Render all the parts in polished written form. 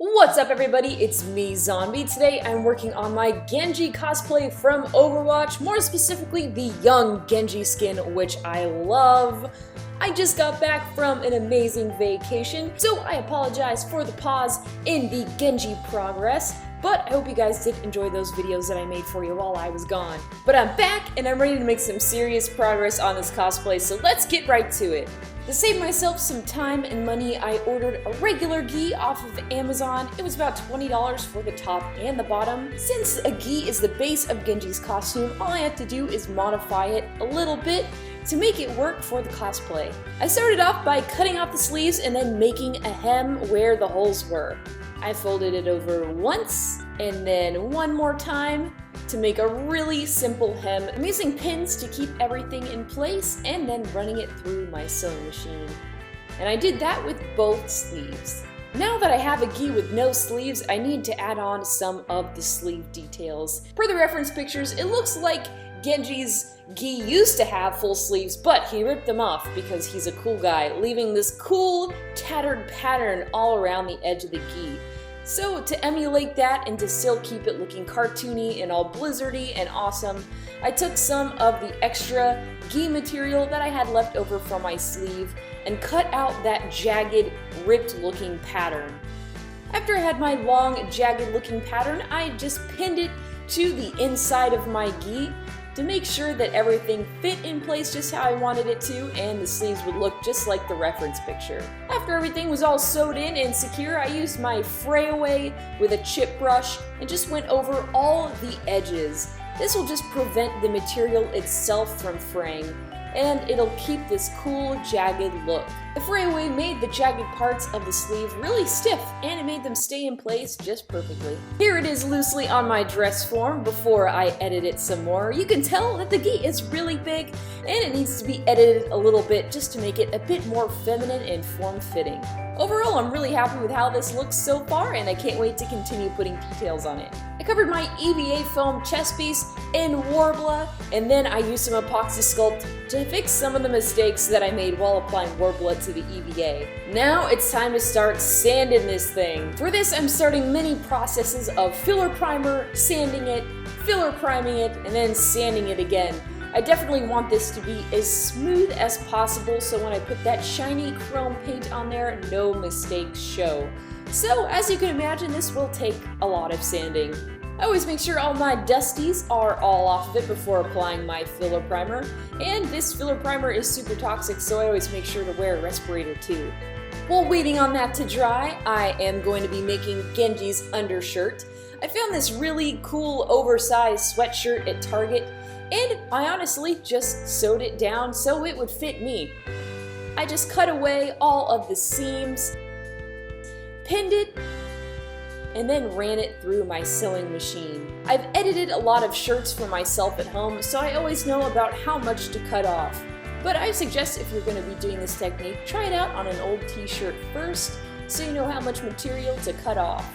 What's up everybody, it's me Zombie. Today I'm working on my Genji cosplay from Overwatch, more specifically the young Genji skin, which I love. I just got back from an amazing vacation, so I apologize for the pause in the Genji progress, but I hope you guys did enjoy those videos that I made for you while I was gone. But I'm back and I'm ready to make some serious progress on this cosplay, so let's get right to it. To save myself some time and money, I ordered a regular ghee off of Amazon. It was about $20 for the top and the bottom. Since a ghee is the base of Genji's costume, all I have to do is modify it a little bit to make it work for the cosplay. I started off by cutting off the sleeves and then making a hem where the holes were. I folded it over once and then one more time to make a really simple hem. I'm using pins to keep everything in place and then running it through my sewing machine. And I did that with both sleeves. Now that I have a ghee with no sleeves, I need to add on some of the sleeve details. For the reference pictures, it looks like Genji's ghee used to have full sleeves, but he ripped them off because he's a cool guy, leaving this cool tattered pattern all around the edge of the ghee. So to emulate that and to still keep it looking cartoony and all blizzardy and awesome, I took some of the extra ghee material that I had left over from my sleeve and cut out that jagged, ripped looking pattern. After I had my long, jagged looking pattern, I just pinned it to the inside of my ghee to make sure that everything fit in place just how I wanted it to and the sleeves would look just like the reference picture. After everything was all sewed in and secure, I used my fray away with a chip brush and just went over all the edges. This will just prevent the material itself from fraying, and it'll keep this cool, jagged look. The fray away made the jagged parts of the sleeve really stiff, and it made them stay in place just perfectly. Here it is loosely on my dress form before I edit it some more. You can tell that the ghee is really big, and it needs to be edited a little bit just to make it a bit more feminine and form-fitting. Overall, I'm really happy with how this looks so far, and I can't wait to continue putting details on it. I covered my EVA foam chest piece in Warbler, and then I used some epoxy sculpt to fix some of the mistakes that I made while applying Warbler to the EVA. Now it's time to start sanding this thing. For this, I'm starting many processes of filler primer, sanding it, filler priming it, and then sanding it again. I definitely want this to be as smooth as possible, so when I put that shiny chrome paint on there, no mistakes show. So, as you can imagine, this will take a lot of sanding. I always make sure all my dusties are all off of it before applying my filler primer, and this filler primer is super toxic, so I always make sure to wear a respirator too. While waiting on that to dry, I am going to be making Genji's undershirt. I found this really cool oversized sweatshirt at Target, and I honestly just sewed it down so it would fit me. I just cut away all of the seams, pinned it, and then ran it through my sewing machine. I've edited a lot of shirts for myself at home, so I always know about how much to cut off. But I suggest if you're going to be doing this technique, try it out on an old t-shirt first, so you know how much material to cut off.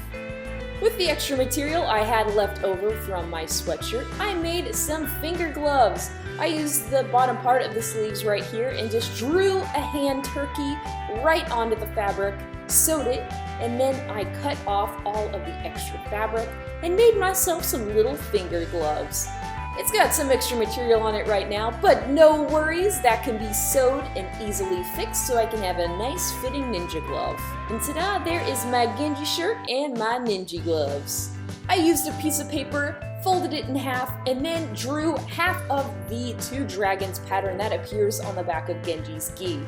With the extra material I had left over from my sweatshirt, I made some finger gloves. I used the bottom part of the sleeves right here and just drew a hand turkey right onto the fabric, sewed it, and then I cut off all of the extra fabric and made myself some little finger gloves. It's got some extra material on it right now, but no worries, that can be sewed and easily fixed so I can have a nice fitting ninja glove. And ta-da, there is my Genji shirt and my ninja gloves. I used a piece of paper, folded it in half, and then drew half of the two dragons pattern that appears on the back of Genji's ghee.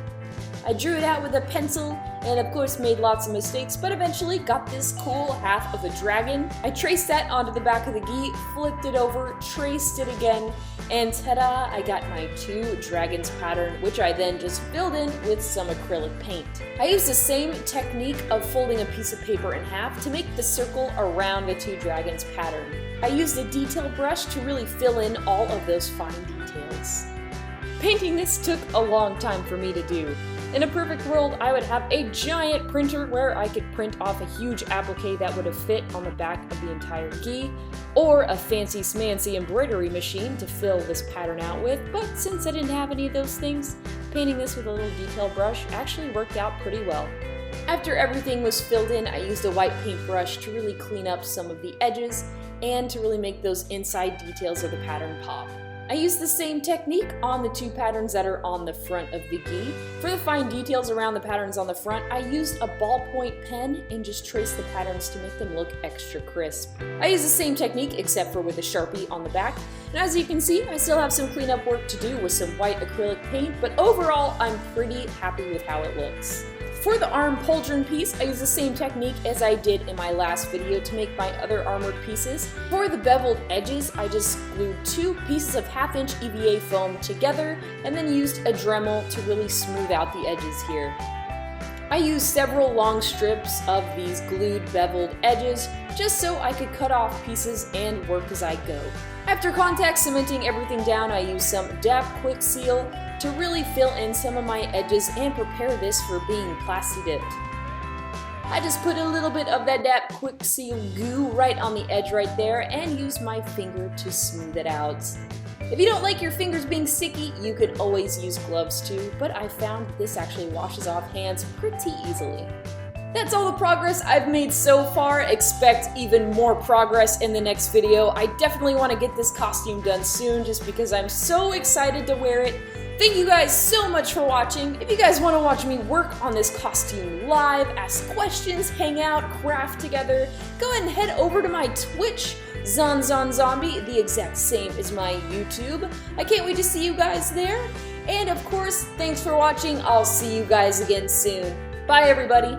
I drew it out with a pencil and of course made lots of mistakes, but eventually got this cool half of a dragon. I traced that onto the back of the ghee, flipped it over, traced it again, and ta-da, I got my two dragons pattern, which I then just filled in with some acrylic paint. I used the same technique of folding a piece of paper in half to make the circle around the two dragons pattern. I used a detail brush to really fill in all of those fine details. Painting this took a long time for me to do. In a perfect world, I would have a giant printer where I could print off a huge applique that would have fit on the back of the entire ghee, or a fancy smancy embroidery machine to fill this pattern out with, but since I didn't have any of those things, painting this with a little detail brush actually worked out pretty well. After everything was filled in, I used a white paintbrush to really clean up some of the edges and to really make those inside details of the pattern pop. I used the same technique on the two patterns that are on the front of the ghee. For the fine details around the patterns on the front, I used a ballpoint pen and just traced the patterns to make them look extra crisp. I used the same technique except for with a Sharpie on the back, and as you can see, I still have some cleanup work to do with some white acrylic paint, but overall, I'm pretty happy with how it looks. For the arm pauldron piece, I used the same technique as I did in my last video to make my other armored pieces. For the beveled edges, I just glued 2 pieces of 1/2-inch EVA foam together and then used a Dremel to really smooth out the edges here. I used several long strips of these glued beveled edges just so I could cut off pieces and work as I go. After contact cementing everything down, I used some DAP Quick Seal to really fill in some of my edges and prepare this for being plasti dipped. I just put a little bit of that DAP Quick Seal goo right on the edge right there and used my finger to smooth it out. If you don't like your fingers being sticky, you could always use gloves too, but I found this actually washes off hands pretty easily. That's all the progress I've made so far. Expect even more progress in the next video. I definitely want to get this costume done soon just because I'm so excited to wear it. Thank you guys so much for watching. If you guys want to watch me work on this costume live, ask questions, hang out, craft together, go ahead and head over to my Twitch, Zombie, the exact same as my YouTube. I can't wait to see you guys there. And of course, thanks for watching. I'll see you guys again soon. Bye everybody.